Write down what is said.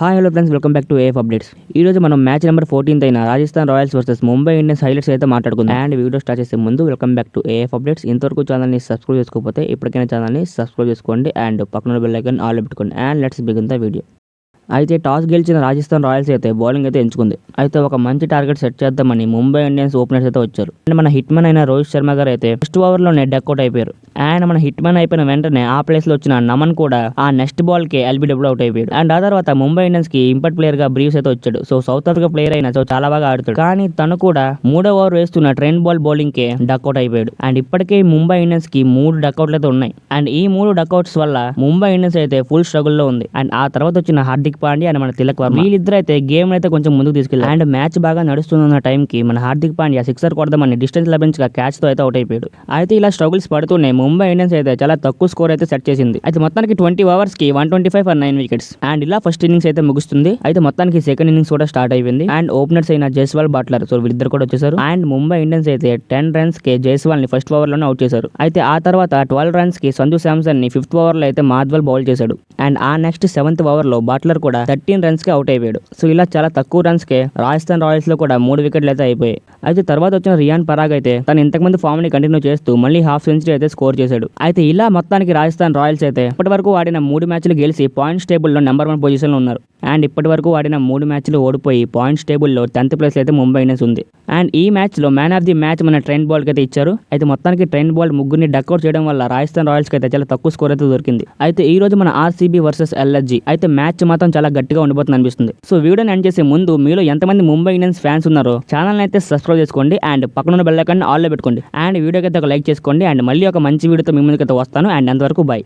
Hi hello friends, welcome back to AF updates. ఈ రోజు మనం మ్యాచ్ నెంబర్ 14 అయిన Rajasthan Royals versus Mumbai Indians highlights అయితే మాట్లాడుకుందాం. అండ్ వీడియో స్టార్ట్ చేసే ముందు welcome back to AF updates. ఇంతవరకు ఛానల్ని సబ్స్క్రైబ్ చేసుకోకపోతే ఇప్పటికైనా ఛానల్ని సబ్స్క్రైబ్ చేసుకోండి అండ్ పక్కన బెల్ ఐకాన్ ఆల్ పెట్టుకోండి. And let's begin the video. అయితే టాస్ గెలిచిన రాజస్థాన్ రాయల్స్ అయితే బౌలింగ్ అయితే ఎంచుకుంది. అయితే ఒక మంచి టార్గెట్ సెట్ చేద్దామని ముంబై ఇండియన్స్ ఓపెనర్స్ అయితే వచ్చారు. అండ్ మన హిట్ మ్యాన్ అయిన రోహిత్ శర్మ గారు అయితే ఫస్ట్ ఓవర్లోనే డక్అవుట్ అయిపోయారు. అండ్ మన హిట్ మ్యాన్ అయిపోయిన వెంటనే ఆ ప్లేస్ లో వచ్చిన నమన్ కూడా ఆ నెక్స్ట్ బాల్ కి ఎల్బిడబ్ల్యూ అవుట్ అయిపోయాడు. అండ్ ఆ తర్వాత ముంబై ఇండియన్స్ కి ఇంపార్ట్ ప్లేయర్ గా బ్రీవ్స్ అయితే వచ్చాడు. సో సౌత్ ఆఫ్రికా ప్లేయర్ అయినా సో చాలా బాగా ఆడుతాడు. కానీ తను కూడా 3వ ఓవర్ వేస్తున్న ట్రెండ్ బాల్ బౌలింగ్ కి డక్అవుట్ అయిపోయాడు. అండ్ ఇప్పటికే ముంబై ఇండియన్స్ కి 3 డక్అవుట్లు అయితే ఉన్నాయి. అండ్ ఈ 3 డక్అవుట్స్ వల్ల ముంబై ఇండియన్స్ అయితే ఫుల్ స్ట్రగుల్ లో ఉంది. అండ్ ఆ తర్వాత వచ్చిన హార్దిక్ పాండ్యా అండ్ మన తిలక్ వర్మ వీళ్ళిద్దరు అయితే గేమ్ అయితే కొంచెం ముందుకు తీసుకెళ్లారు. అండ్ మ్యాచ్ బాగా నడుస్తున్న టైం కి మన హార్దిక్ పాండ్యా సిక్సర్ కొడదామని డిస్టెన్స్ లభించగా క్యాచ్ తో అయితే అవుట్ అయిపోయాడు. అయితే ఇలా స్ట్రగుల్స్ పడుతూనే ముంబై ఇండియన్స్ అయితే చాలా తక్కువ స్కోర్ అయితే సెట్ చేసింది. అయితే మొత్తానికి 20 ఓవర్స్ కి 125 ఫర్ 9 వికెట్స్. అండ్ ఇలా ఫస్ట్ ఇన్నింగ్స్ అయితే ముగుస్తుంది. అయితే మొత్తానికి సెకండ్ ఇన్నింగ్స్ కూడా స్టార్ట్ అయిపోయింది. అండ్ ఓపెనర్స్ అయిన జైస్వాల్ బట్లర్ సో వీళ్ళిద్దరు కూడా వచ్చేసారు. అండ్ ముంబై ఇండియన్స్ అయితే 10 రన్స్ కి జైస్వాల్ ని ఫస్ట్ ఓవర్ లోనే అవుట్ చేశారు. అయితే ఆ తర్వాత 12 రన్స్ కి సంజు శాంసన్ ని 5th ఓవర్ లో అయితే మాధ్వల్ బౌల్ చేశాడు. అండ్ ఆ నెక్స్ట్ 7th ఓవర్ లో బట్లర్ కూడా 13 రన్స్ కి అవుట్ అయిపోయాడు. సో ఇలా చాలా తక్కువ రన్స్ కే రాజస్థాన్ రాయల్స్ లో కూడా 3 వికెట్లు అయితే అయిపోయాయి. అయితే తర్వాత వచ్చిన రియాన్ పరాగ్ అయితే తను ఇంతకుముందు ఫామ్ ని కంటిన్యూ చేస్తూ మళ్ళీ హాఫ్ సెంచరీ అయితే స్కోర్ చేశాడు. అయితే ఇలా మొత్తానికి రాజస్థాన్ రాయల్స్ అయితే ఇప్పటి వరకు ఆడిన 3 మ్యాచ్లు గెలిచి పాయింట్స్ టేబుల్ లో నెంబర్ 1 పొజిషన్ లో ఉన్నారు. అండ్ ఇప్పటి వరకు ఆడిన 3 మ్యాచ్లు ఓడిపోయి పాయింట్స్ టేబుల్ లో 10th ప్లేస్ అయితే ముంబై ఇండియన్స్ ఉంది. అండ్ ఈ మ్యాచ్ లో మ్యాన్ ఆఫ్ ది మ్యాచ్ మన ట్రెండ్ బాల్ కి అయితే ఇచ్చారు. అయితే మొత్తానికి ట్రెండ్ బాల్ ముగ్గురిని డక్అవుట్ చేయడం వల్ల రాజస్థాన్ రాయల్స్ కి అయితే చాలా తక్కువ స్కోర్ అయితే దొరికింది. అయితే ఈ రోజు మన ఆర్సీబీ వర్సెస్ ఎల్ఎస్జీ అయితే మ్యాచ్ మాత్రం చాలా గట్టిగా ఉండబోతుంది అనిపిస్తుంది. సో వీడియోని ఎండ్ చేసే ముందు మీలో ఎంతమంది ముంబై ఇండియన్స్ ఫ్యాన్స్ ఉన్నారో ఛానల్ అయితే సబ్స్క్రైబ్ చేసుకోండి అండ్ పక్కన బెల్ ఐకాన్ ఆల్ లో పెట్టుకోండి. అండ్ వీడియోకి అయితే ఒక లైక్ చేసుకోండి. అండ్ మళ్ళీ ఒక మంచి వీడియోతో మీ ముందుకైతే వస్తాను. అండ్ అంతవరకు బై.